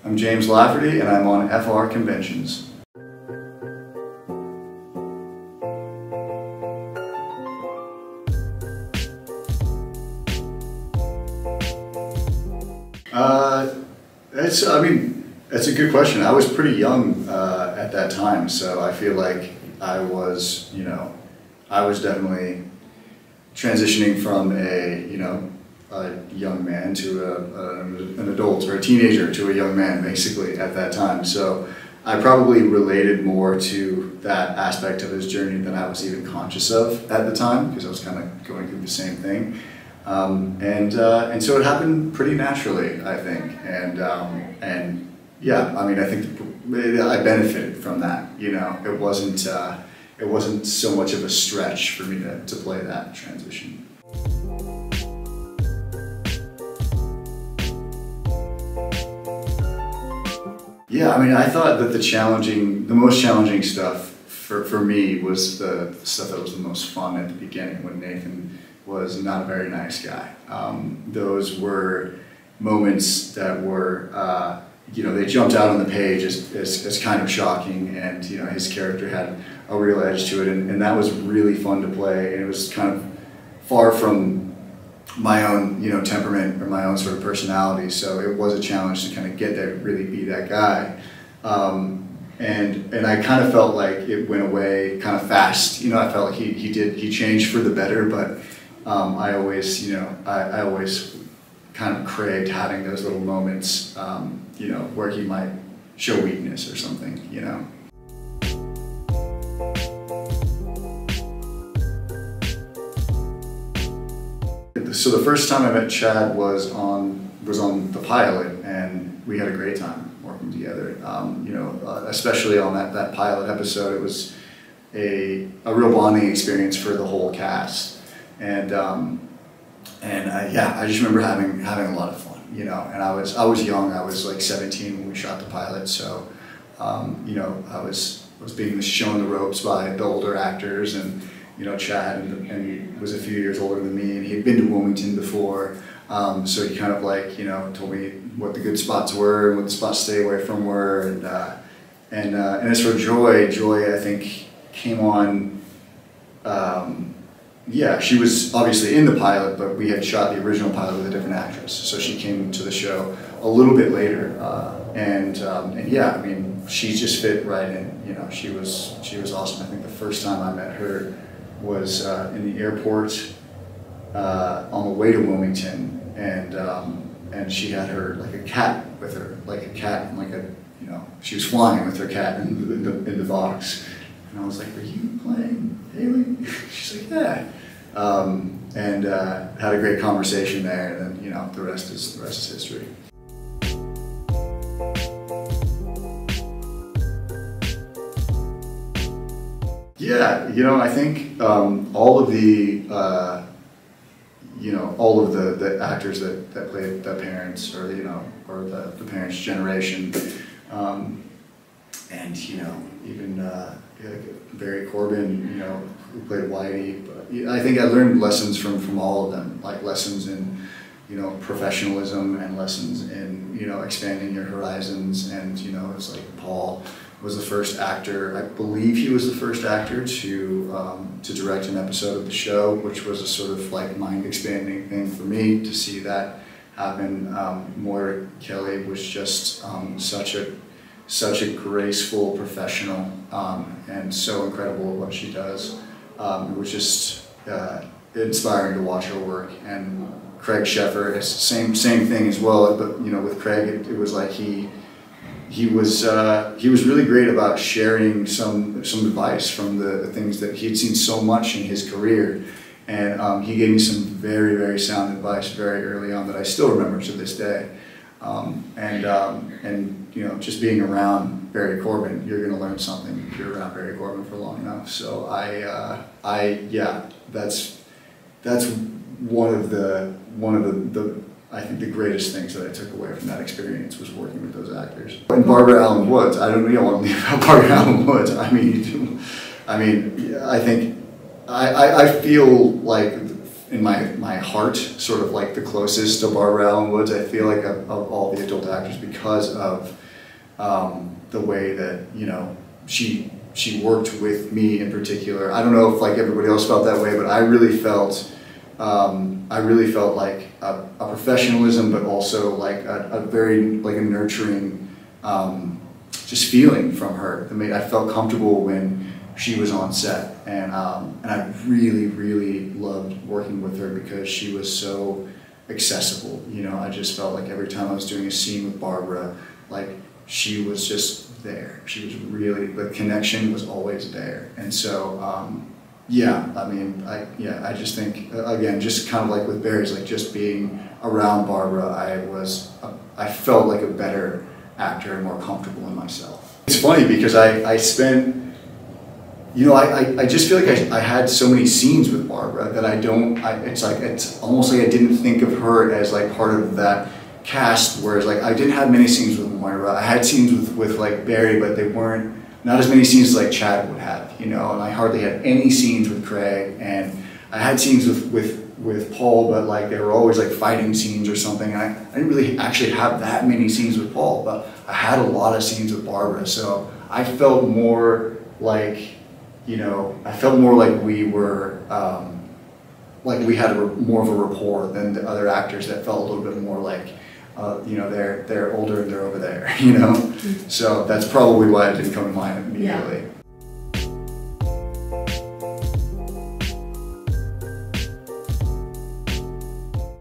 I'm James Lafferty, and I'm on FR Conventions. That's a good question. I was pretty young at that time, so I feel like I was definitely transitioning from a young man to an adult, or a teenager to a young man, basically, at that time. So I probably related more to that aspect of his journey than I was even conscious of at the time, because I was kind of going through the same thing. And so it happened pretty naturally, I think. And yeah, I mean, I think I benefited from that. It wasn't so much of a stretch for me to play that transition. Yeah, I mean, I thought that the most challenging stuff for me was the stuff that was the most fun at the beginning, when Nathan was not a very nice guy. Those were moments that were, they jumped out on the page as kind of shocking, and his character had a real edge to it, and that was really fun to play, and it was kind of far from my own temperament or my own sort of personality, so it was a challenge to kind of get there, really be that guy. And I kind of felt like it went away kind of fast. I felt like he changed for the better, but I always kind of craved having those little moments, where he might show weakness or something, So the first time I met Chad was on the pilot, and we had a great time working together. Especially on that pilot episode, it was a real bonding experience for the whole cast, and I just remember having a lot of fun, and I was young. I was like 17 when we shot the pilot, so I was being shown the ropes by the older actors, and Chad and he was a few years older than me, and he had been to Wilmington before, so he kind of told me what the good spots were and what the spots to stay away from were, and as for Joy I think came on. She was obviously in the pilot, but we had shot the original pilot with a different actress, so she came to the show a little bit later, and yeah, I mean, she just fit right in. She was awesome. I think the first time I met her was in the airport on the way to Wilmington, and she had a cat with her, she was flying with her cat in the box, and I was like, "Are you playing Haley?" She's like, "Yeah," and had a great conversation there, and then the rest is history. Yeah, I think all of the actors that played the parents, or the parents' generation, and even Barry Corbin, who played Whitey. But I think I learned lessons from all of them, like lessons in professionalism, and lessons in expanding your horizons, and it's like Paul was the first actor, I believe he was the first actor to direct an episode of the show, which was a sort of like mind-expanding thing for me to see that happen. Moira Kelly was just such a graceful professional, and so incredible at what she does. It was just inspiring to watch her work. And Craig Sheffer, it's same thing as well. But with Craig, it was like he was really great about sharing some advice from the things that he'd seen so much in his career, and he gave me some very, very sound advice very early on that I still remember to this day. And just being around Barry Corbin, you're going to learn something if you're around Barry Corbin for long enough. So that's one of the I think the greatest things that I took away from that experience was working with those actors. And Barbara Alyn Woods, I don't know what about Barbara Alyn Woods. I think I feel like in my heart, sort of like the closest to Barbara Alyn Woods, I feel like, of all the adult actors, because of the way that, you know, she worked with me in particular. I don't know if like everybody else felt that way, but I really felt like a professionalism, but also like a very like a nurturing just feeling from her. I felt comfortable when she was on set, and I really loved working with her because she was so accessible. You know, I just felt like every time I was doing a scene with Barbara, like she was just there. She was really, the connection was always there. And so, yeah, I mean, I just think, again, just kind of like with Barry's, like just being around Barbara, I felt like a better actor and more comfortable in myself. It's funny because I spent, you know, I just feel like I had so many scenes with Barbara that it's almost like I didn't think of her as like part of that cast, whereas like I didn't have many scenes with Moira. I had scenes with like Barry, but they weren't, not as many scenes as like Chad would have, you know, and I hardly had any scenes with Craig, and I had scenes with Paul, but like they were always like fighting scenes or something. And I didn't really actually have that many scenes with Paul, but I had a lot of scenes with Barbara, so I felt more like, you know, I felt more like we were, like we had more of a rapport than the other actors that felt a little bit more like, you know, they're older and they're over there, you know? So that's probably why it didn't come to mind immediately.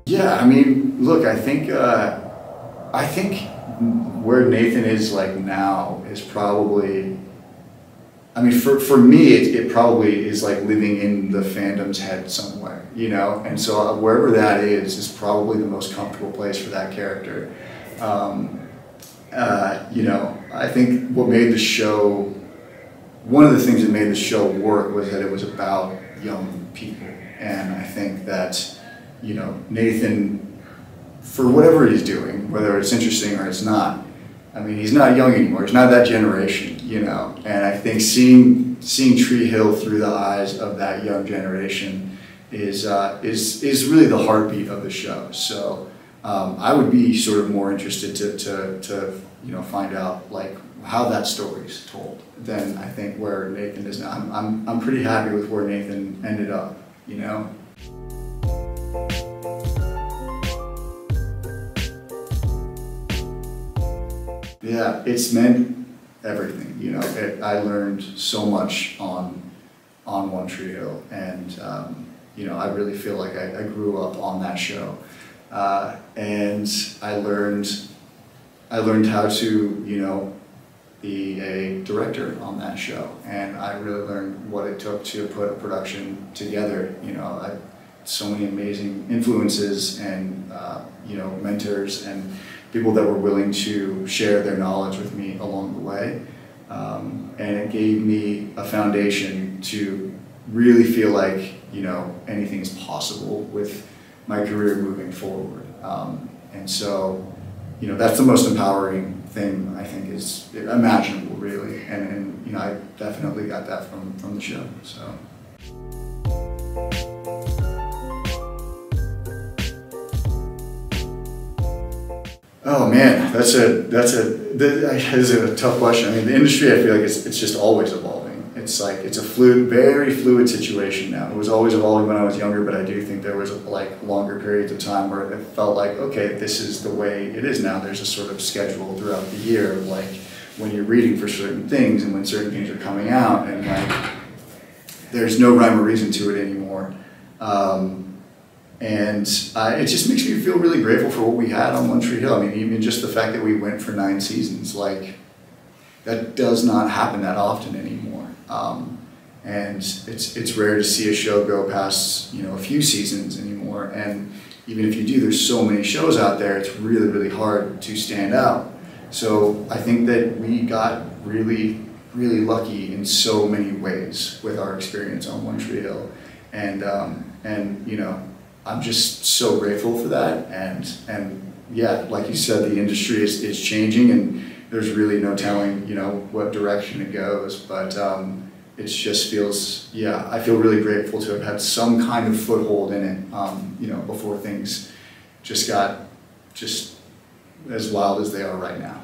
Yeah, I mean, look, I think where Nathan is like now is probably, I mean, for me, it probably is like living in the fandom's head somewhere, you know? And so wherever that is probably the most comfortable place for that character. You know, I think what made the show, one of the things that made the show work was that it was about young people. And I think that, you know, Nathan, for whatever he's doing, whether it's interesting or it's not, I mean, he's not young anymore. He's not that generation, you know. And I think seeing Tree Hill through the eyes of that young generation is really the heartbeat of the show. So I would be sort of more interested to you know, find out like how that story's told than I think where Nathan is now. I'm pretty happy with where Nathan ended up, you know. Yeah, it's meant everything, you know. I learned so much on One Tree Hill, and you know, I really feel like I grew up on that show, and I learned how to, you know, be a director on that show, and I really learned what it took to put a production together. You know, so many amazing influences and you know, mentors and people that were willing to share their knowledge with me along the way. And it gave me a foundation to really feel like, you know, anything's possible with my career moving forward. And so, you know, that's the most empowering thing I think is imaginable, really. And you know, I definitely got that from the show, so. Oh man, that is a tough question. I mean, the industry, I feel like it's just always evolving. It's like, it's a very fluid situation now. It was always evolving when I was younger, but I do think there was like longer periods of time where it felt like, okay, this is the way it is now. There's a sort of schedule throughout the year of like when you're reading for certain things and when certain things are coming out, and like there's no rhyme or reason to it anymore. And it just makes me feel really grateful for what we had on One Tree Hill. I mean, even just the fact that we went for 9 seasons, like, that does not happen that often anymore. And it's rare to see a show go past, you know, a few seasons anymore. And even if you do, there's so many shows out there, it's really hard to stand out. So I think that we got really lucky in so many ways with our experience on One Tree Hill. And you know, I'm just so grateful for that, and yeah, like you said, the industry is changing, and there's really no telling, you know, what direction it goes. But it just feels, yeah, I feel really grateful to have had some kind of foothold in it, you know, before things just got just as wild as they are right now.